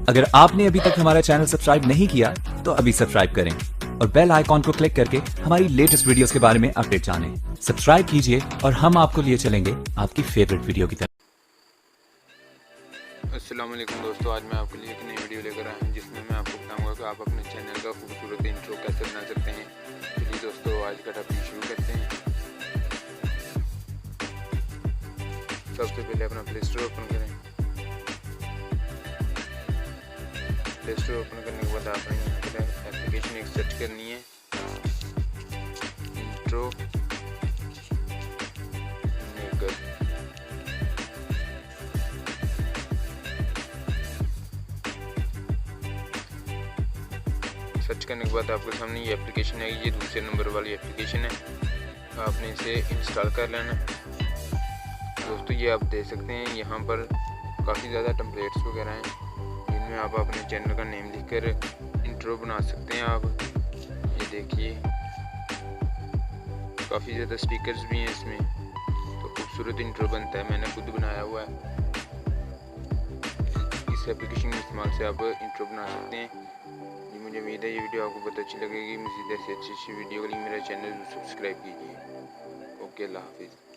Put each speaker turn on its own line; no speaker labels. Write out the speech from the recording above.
अगर आपने अभी तक हमारा चैनल सब्सक्राइब नहीं किया तो अभी सब्सक्राइब करें और बेल आइकॉन को क्लिक करके हमारी लेटेस्ट वीडियोस के बारे में अपडेट जानें। सब्सक्राइब कीजिए और हम आपको लिए चलेंगे आपकी फेवरेट वीडियो की तरफ।
अस्सलाम वालेकुम दोस्तों, आज मैं आपके लिए एक नई वीडियो लेकर आया हूँ जिसमें मैं आपको बताऊंगा कि आप अपने चैनल का खूबसूरत इंट्रो कैसे बना सकते हैं। चलिए दोस्तों, आज का टॉपिक शुरू करते हैं। सबसे पहले अपना प्ले स्टोर ओपन करें। प्ले स्टोर ओपन करने के बाद आपने यहाँ पर एप्लीकेशन एक सर्च करनी है, इंट्रो मेकर। सर्च करने के बाद आपके सामने ये एप्लीकेशन है, ये दूसरे नंबर वाली एप्लीकेशन है। आपने इसे इंस्टॉल कर लेना। दोस्तों, ये आप देख सकते हैं यहाँ पर काफ़ी ज़्यादा टेम्पलेट्स वगैरह हैं जिनमें आप अपने चैनल का नेम लिखकर इंट्रो बना सकते हैं। आप ये देखिए, काफ़ी ज़्यादा स्पीकर्स भी हैं इसमें, तो खूबसूरत इंट्रो बनता है। मैंने खुद बनाया हुआ है। इस एप्लीकेशन के इस्तेमाल से आप इंट्रो बना सकते हैं। मुझे उम्मीद है ये वीडियो आपको बहुत अच्छी लगेगी। मज़ीद ऐसी अच्छी वीडियो के लिए मेरा चैनल सब्सक्राइब कीजिए। ओके, अल्लाह हाफिज़।